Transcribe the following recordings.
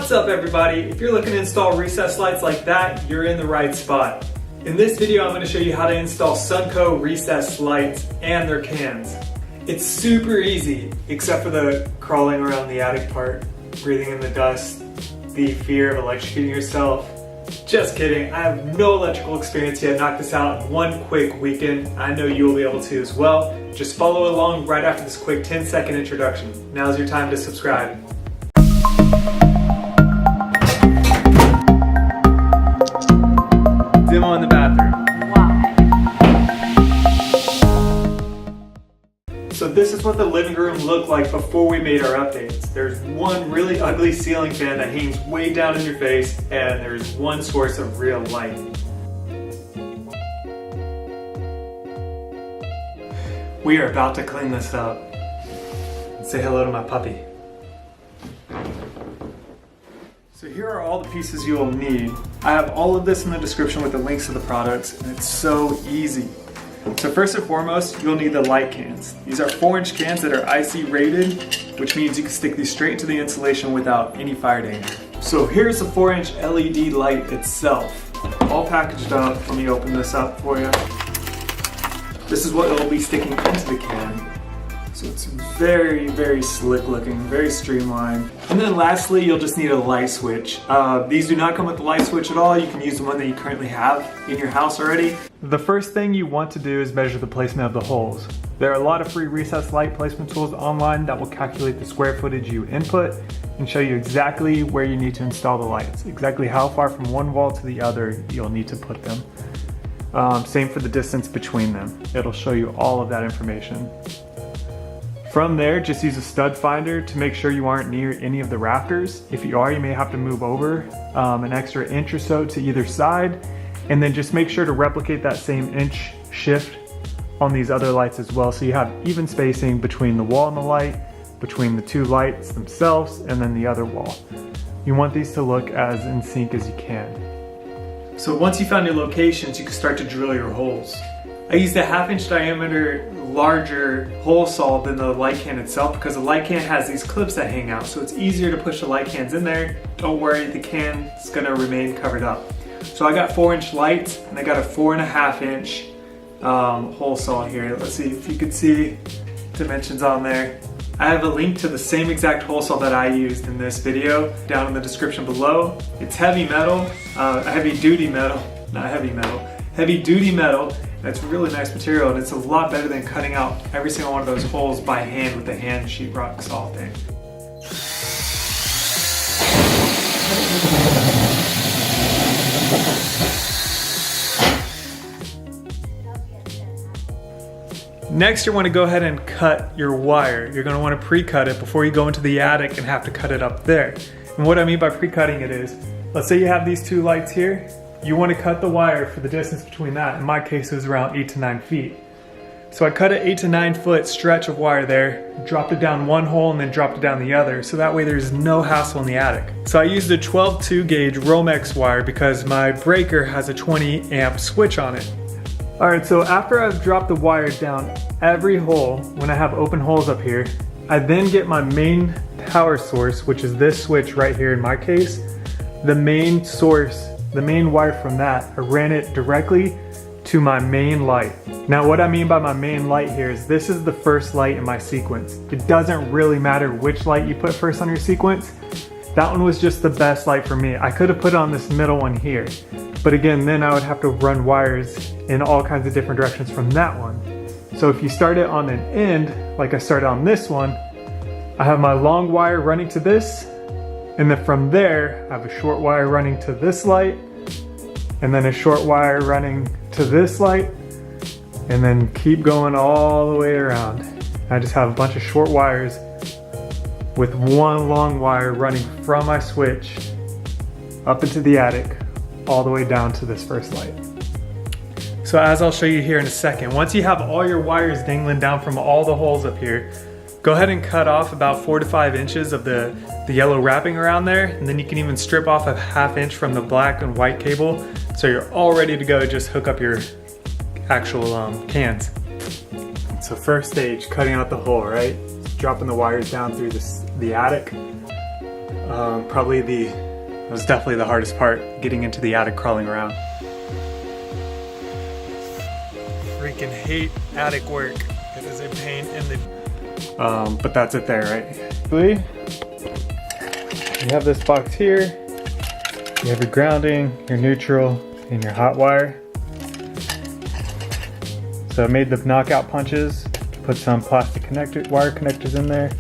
What's up everybody? If you're looking to install recessed lights like that, you're in the right spot. In this video I'm going to show you how to install Sunco recessed lights and their cans. It's super easy, except for the crawling around the attic part, breathing in the dust, the fear of electrocuting yourself. Just kidding, I have no electrical experience yet. Knock this out in one quick weekend. I know you'll be able to as well. Just follow along right after this quick 10-second introduction. Now's your time to subscribe. Demo in the bathroom. Wow. So this is what the living room looked like before we made our updates. There's one really ugly ceiling fan that hangs way down in your face, and there's one source of real light. We are about to clean this up. Say hello to my puppy. So here are all the pieces you will need. I have all of this in the description with the links to the products, and it's so easy. So first and foremost, you'll need the light cans. These are 4-inch cans that are IC rated, which means you can stick these straight into the insulation without any fire danger. So here's the 4-inch LED light itself, all packaged up. Let me open this up for you. This is what will be sticking into the can. So it's very, very slick looking, very streamlined. And then lastly, you'll just need a light switch. These do not come with the light switch at all. You can use the one that you currently have in your house already. The first thing you want to do is measure the placement of the holes. There are a lot of free recessed light placement tools online that will calculate the square footage you input and show you exactly where you need to install the lights, exactly how far from one wall to the other you'll need to put them. Same for the distance between them. It'll show you all of that information. From there, just use a stud finder to make sure you aren't near any of the rafters. If you are, you may have to move over an extra inch or so to either side, and then just make sure to replicate that same inch shift on these other lights as well, so you have even spacing between the wall and the light, between the two lights themselves, and then the other wall. You want these to look as in sync as you can. So once you found your locations, you can start to drill your holes. I used a 1/2-inch diameter larger hole saw than the light can itself because the light can has these clips that hang out, so it's easier to push the light cans in there. Don't worry, the can is going to remain covered up. So I got 4-inch lights and I got a 4.5-inch hole saw here. Let's see if you could see dimensions on there. I have a link to the same exact hole saw that I used in this video down in the description below. It's heavy metal, heavy duty metal. It's really nice material, and it's a lot better than cutting out every single one of those holes by hand with the hand sheetrock saw thing. Next, you want to go ahead and cut your wire. You're going to want to pre-cut it before you go into the attic and have to cut it up there. And what I mean by pre-cutting it is, let's say you have these two lights here. You want to cut the wire for the distance between that. In my case, it was around 8 to 9 feet. So I cut an 8 to 9 foot stretch of wire there, dropped it down one hole and then dropped it down the other, so that way there's no hassle in the attic. So I used a 12-2 gauge Romex wire because my breaker has a 20 amp switch on it. Alright, so after I've dropped the wire down every hole, when I have open holes up here, I then get my main power source, which is this switch right here in my case. The main source, the main wire from that, I ran it directly to my main light. Now what I mean by my main light here is this is the first light in my sequence. It doesn't really matter which light you put first on your sequence. That one was just the best light for me. I could have put on this middle one here, but again, then I would have to run wires in all kinds of different directions from that one. So if you start it on an end, like I started on this one, I have my long wire running to this, and then from there, I have a short wire running to this light, and then a short wire running to this light, and then keep going all the way around. I just have a bunch of short wires with one long wire running from my switch up into the attic, all the way down to this first light. So as I'll show you here in a second, once you have all your wires dangling down from all the holes up here, go ahead and cut off about 4 to 5 inches of the yellow wrapping around there, and then you can even strip off a 1/2 inch from the black and white cable, so you're all ready to go. Just hook up your actual cans. So first stage, cutting out the hole, right? Dropping the wires down through the attic. It was definitely the hardest part, getting into the attic, crawling around. Freaking hate attic work. It is a pain in the... but that's it there, right? You have this box here. You have your grounding, your neutral, and your hot wire. So I made the knockout punches, put some plastic wire connectors in there.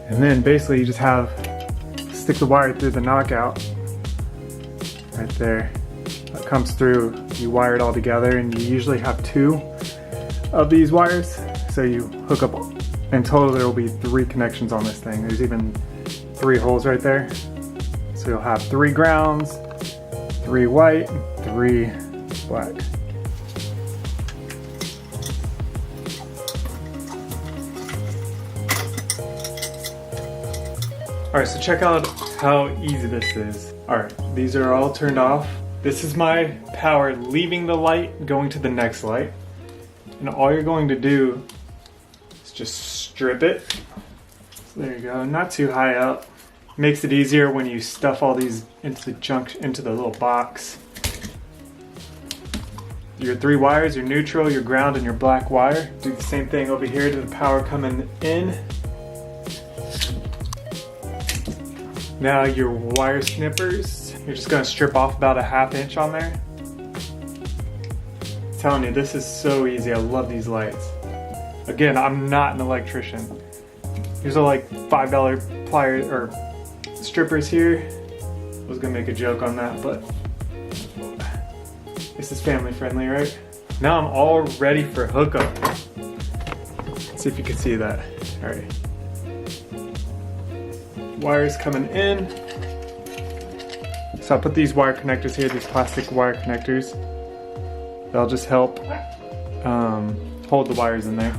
And then basically you just stick the wire through the knockout right there. That comes through, you wire it all together, and you usually have 2 of these wires. So you hook up, in total there will be 3 connections on this thing. There's even 3 holes right there. So you'll have 3 grounds, 3 white, 3 black. Alright, so check out how easy this is. Alright, these are all turned off. This is my power leaving the light, going to the next light. And all you're going to do is just strip it. So there you go, not too high up. Makes it easier when you stuff all these into the little box. Your 3 wires, your neutral, your ground, and your black wire. Do the same thing over here to the power coming in. Now your wire snippers, you're just gonna strip off about a 1/2 inch on there. I'm telling you, this is so easy. I love these lights. Again, I'm not an electrician. These are like $5 pliers or strippers here. I was gonna make a joke on that, but this is family friendly, right? Now I'm all ready for hookup. Let's see if you can see that. All right. Wires coming in. So I put these wire connectors here, these plastic wire connectors. They'll just help hold the wires in there.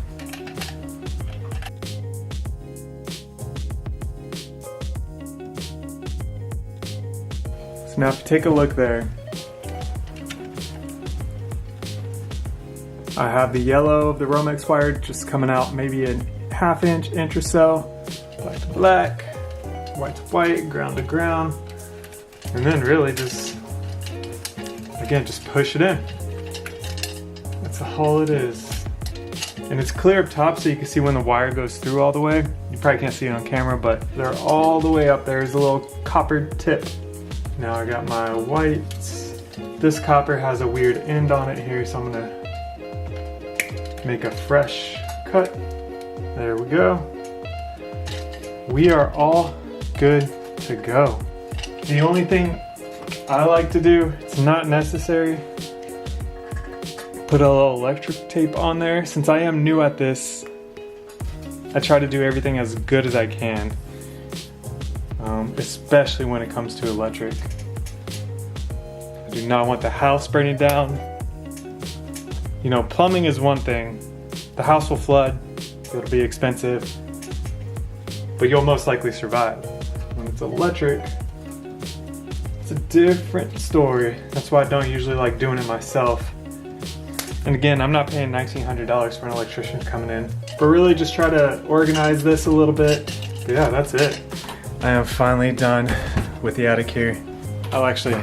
So now if you take a look there, I have the yellow of the Romex wire just coming out maybe a 1/2 inch or so. Black to black, white to white, ground to ground. And then really just, again, just push it in. That's all it is. And it's clear up top so you can see when the wire goes through all the way. You probably can't see it on camera, but they're all the way up there. There's a little copper tip. Now I got my whites. This copper has a weird end on it here, so I'm gonna make a fresh cut. There we go. We are all good to go. The only thing I like to do, it's not necessary, put a little electric tape on there. Since I am new at this, I try to do everything as good as I can, especially when it comes to electric. I do not want the house burning down. You know, plumbing is one thing. The house will flood, it'll be expensive, but you'll most likely survive. When it's electric, it's a different story. That's why I don't usually like doing it myself. And again, I'm not paying $1,900 for an electrician coming in, but really just try to organize this a little bit. But yeah, that's it. I am finally done with the attic here. I'll actually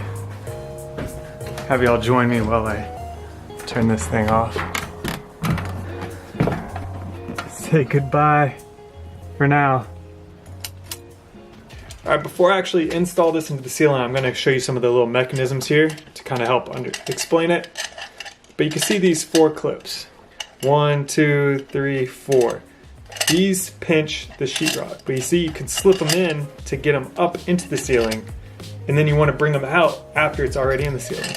have y'all join me while I turn this thing off. Say goodbye for now. Alright, before I actually install this into the ceiling, I'm going to show you some of the little mechanisms here to kind of help explain it. But you can see these 4 clips. 1, 2, 3, 4. These pinch the sheetrock, but you see you can slip them in to get them up into the ceiling, and then you want to bring them out after it's already in the ceiling.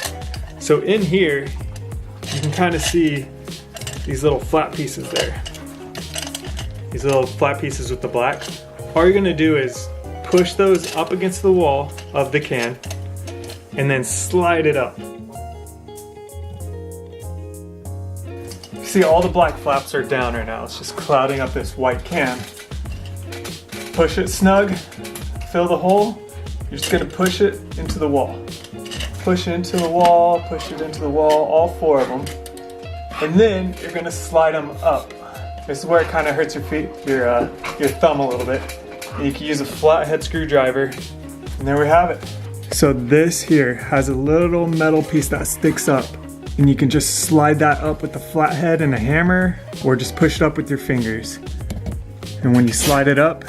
So in here, you can kind of see these little flat pieces there. These little flat pieces with the black. All you're going to do is push those up against the wall of the can and then slide it up. You see all the black flaps are down right now. It's just clouding up this white can. Push it snug, fill the hole. You're just going to push it into the wall. Push it into the wall, push it into the wall, all 4 of them. And then you're going to slide them up. This is where it kind of hurts your feet, your thumb a little bit. and you can use a flathead screwdriver, and there we have it. So this here has a little metal piece that sticks up, and you can just slide that up with the flathead and a hammer, or just push it up with your fingers. And when you slide it up,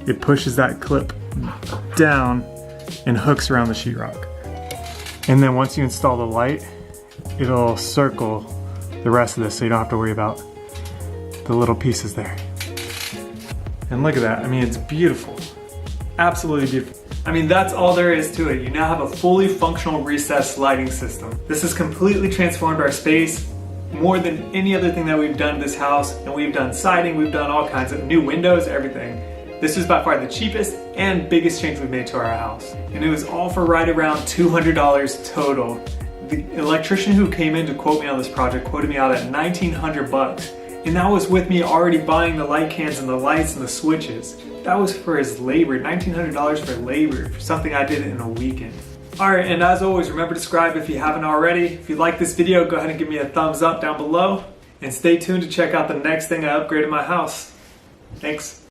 it pushes that clip down and hooks around the sheetrock. And then once you install the light, it'll circle the rest of this, so you don't have to worry about the little pieces there. And look at that, I mean, it's beautiful. Absolutely beautiful. I mean, that's all there is to it. You now have a fully functional recessed lighting system. This has completely transformed our space more than any other thing that we've done in this house. And we've done siding, we've done all kinds of new windows, everything. This is by far the cheapest and biggest change we've made to our house. And it was all for right around $200 total. The electrician who came in to quote me on this project quoted me out at $1,900. And that was with me already buying the light cans and the lights and the switches. That was for his labor, $1,900 for labor, for something I did in a weekend. Alright, and as always, remember to subscribe if you haven't already. If you like this video, go ahead and give me a thumbs up down below. And stay tuned to check out the next thing I upgraded my house. Thanks.